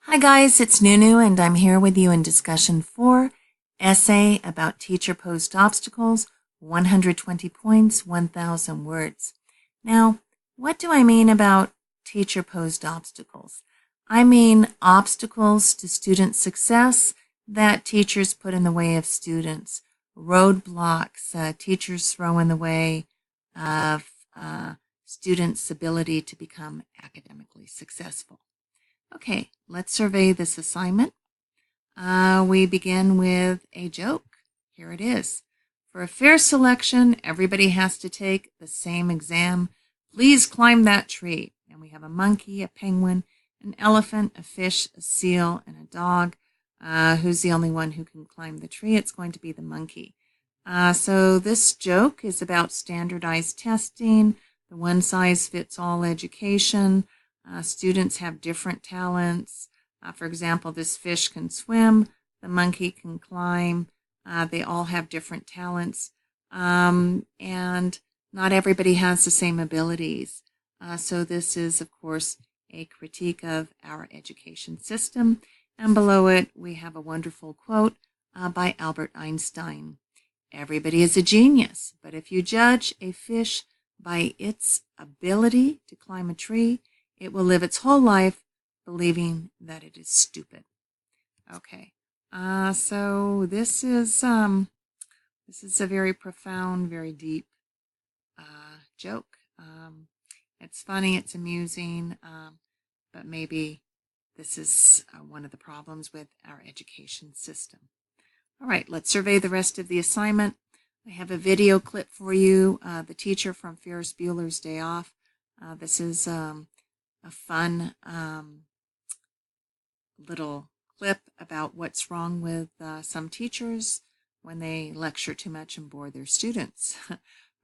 Hi guys, it's Nunu and I'm here with you in discussion 4, essay about teacher-posed obstacles, 120 points, 1,000 words. Now, what do I mean about teacher-posed obstacles? I mean obstacles to student success that teachers put in the way of students, roadblocks teachers throw in the way of students' ability to become academically successful. Okay, let's survey this assignment. We begin with a joke. Here it is. For a fair selection, everybody has to take the same exam. Please climb that tree. And we have a monkey, a penguin, an elephant, a fish, a seal, and a dog. Who's the only one who can climb the tree? It's going to be the monkey. So this joke is about standardized testing, the one-size-fits-all education. Students have different talents. For example, this fish can swim, the monkey can climb. They all have different talents. And not everybody has the same abilities. So this is, of course, a critique of our education system. And below it, we have a wonderful quote by Albert Einstein. Everybody is a genius, but if you judge a fish by its ability to climb a tree, it will live its whole life believing that it is stupid. Okay, so this is a very profound, very deep joke. It's funny, it's amusing, but maybe this is one of the problems with our education system. All right, let's survey the rest of the assignment. I have a video clip for you, the teacher from Ferris Bueller's Day Off. This is a fun little clip about what's wrong with some teachers when they lecture too much and bore their students.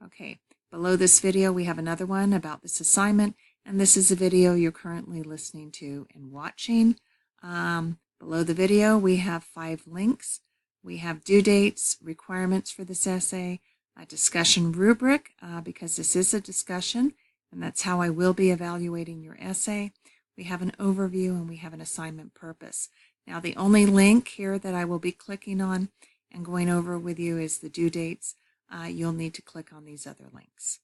Okay, below this video we have another one about this assignment, and this is a video you're currently listening to and watching. Below the video we have 5 links. We have due dates, requirements for this essay, a discussion rubric, because this is a discussion, and that's how I will be evaluating your essay. We have an overview and we have an assignment purpose. Now the only link here that I will be clicking on and going over with you is the due dates. You'll need to click on these other links.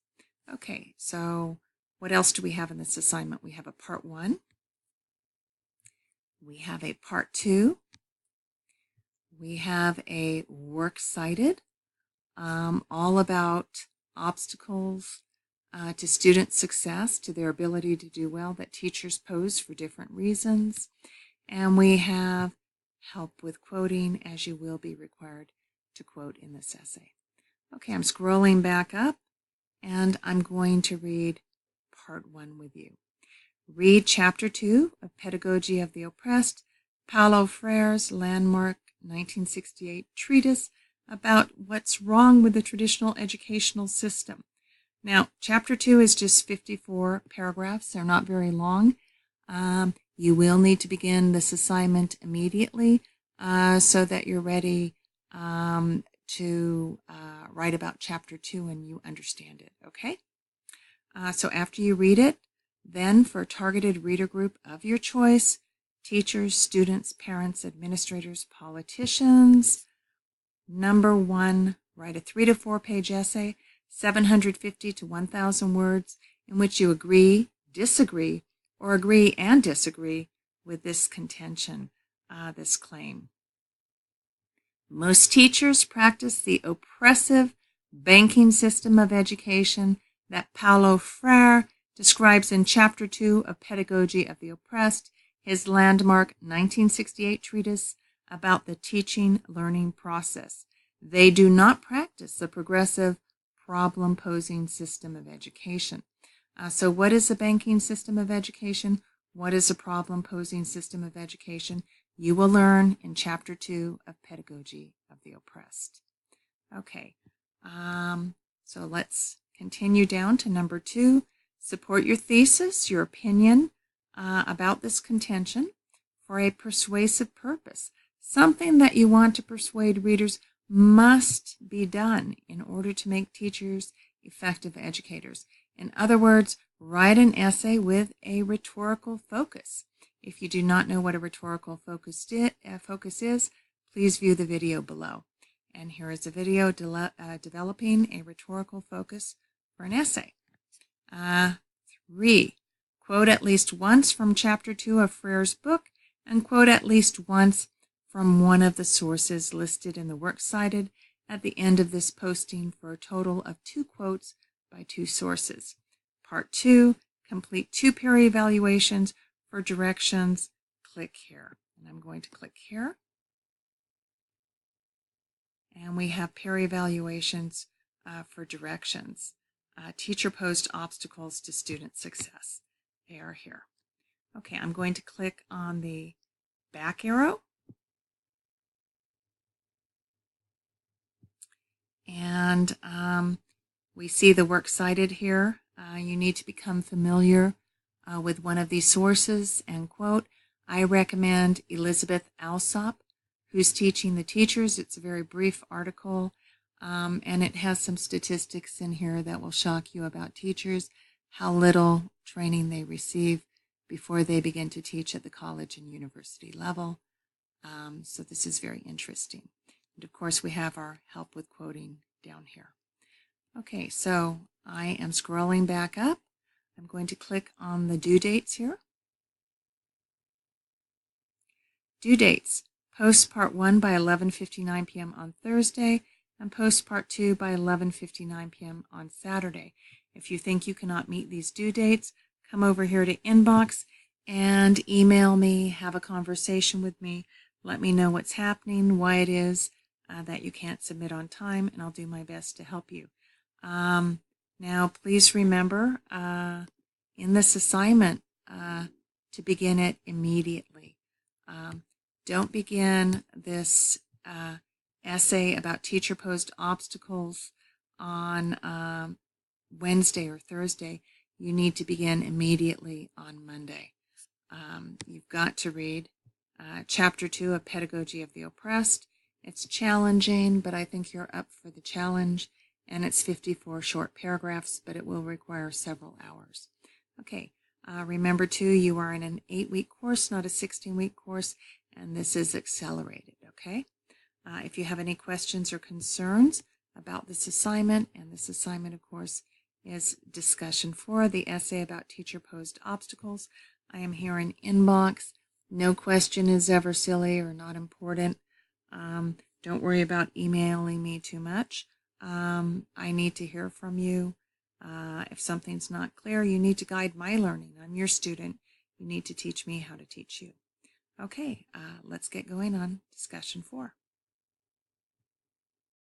Okay, so what else do we have in this assignment? We have a part 1. We have a part 2. We have a works cited, all about obstacles to student success, to their ability to do well that teachers pose for different reasons. And we have help with quoting, as you will be required to quote in this essay. Okay, I'm scrolling back up and I'm going to read part 1 with you. Read chapter 2 of Pedagogy of the Oppressed, Paulo Freire's landmark 1968 treatise about what's wrong with the traditional educational system. Now, chapter 2 is just 54 paragraphs. They're not very long. You will need to begin this assignment immediately so that you're ready to write about chapter 2 and you understand it, okay? So after you read it, then for a targeted reader group of your choice, teachers, students, parents, administrators, politicians, number 1, write a 3 to 4 page essay, 750 to 1,000 words, in which you agree, disagree, or agree and disagree with this contention, this claim. Most teachers practice the oppressive banking system of education that Paulo Freire describes in Chapter 2 of Pedagogy of the Oppressed, his landmark 1968 treatise about the teaching-learning process. They do not practice the progressive problem-posing system of education. So what is a banking system of education? What is a problem-posing system of education? You will learn in Chapter 2 of Pedagogy of the Oppressed. Okay, so let's continue down to number 2. Support your thesis, your opinion about this contention for a persuasive purpose. Something that you want to persuade readers must be done in order to make teachers effective educators. In other words, write an essay with a rhetorical focus. If you do not know what a rhetorical focus is, please view the video below. And here is a video developing a rhetorical focus for an essay. 3. Quote at least once from Chapter 2 of Frere's book, and quote at least once from one of the sources listed in the works cited at the end of this posting for a total of 2 quotes by 2 sources. Part 2, complete 2 peer evaluations. For directions, click here. And I'm going to click here. And we have peer evaluations for directions. Teacher-posed obstacles to student success. They are here. Okay, I'm going to click on the back arrow. And we see the works cited here. You need to become familiar with one of these sources. And quote, I recommend Elizabeth Alsop, who's teaching the teachers. It's a very brief article, and it has some statistics in here that will shock you about teachers, how little training they receive before they begin to teach at the college and university level. So this is very interesting. And of course, we have our help with quoting down here. Okay, so I am scrolling back up. I'm going to click on the due dates here. Due dates. Post Part 1 by 11:59 p.m. on Thursday, and post Part 2 by 11:59 p.m. on Saturday. If you think you cannot meet these due dates, come over here to inbox and email me, have a conversation with me, let me know what's happening, why it is that you can't submit on time, and I'll do my best to help you. Now, please remember in this assignment to begin it immediately. Don't begin this essay about teacher-posed obstacles on Wednesday or Thursday. You need to begin immediately on Monday. You've got to read Chapter 2 of Pedagogy of the Oppressed. It's challenging, but I think you're up for the challenge. And it's 54 short paragraphs, but it will require several hours. Okay, remember too, you are in an 8-week course, not a 16-week course, and this is accelerated, okay? If you have any questions or concerns about this assignment, and this assignment, of course, is discussion 4, the essay about teacher-posed obstacles. I am here in inbox. No question is ever silly or not important. Don't worry about emailing me too much. I need to hear from you. If something's not clear, you need to guide my learning. I'm your student. You need to teach me how to teach you. Okay, let's get going on discussion 4.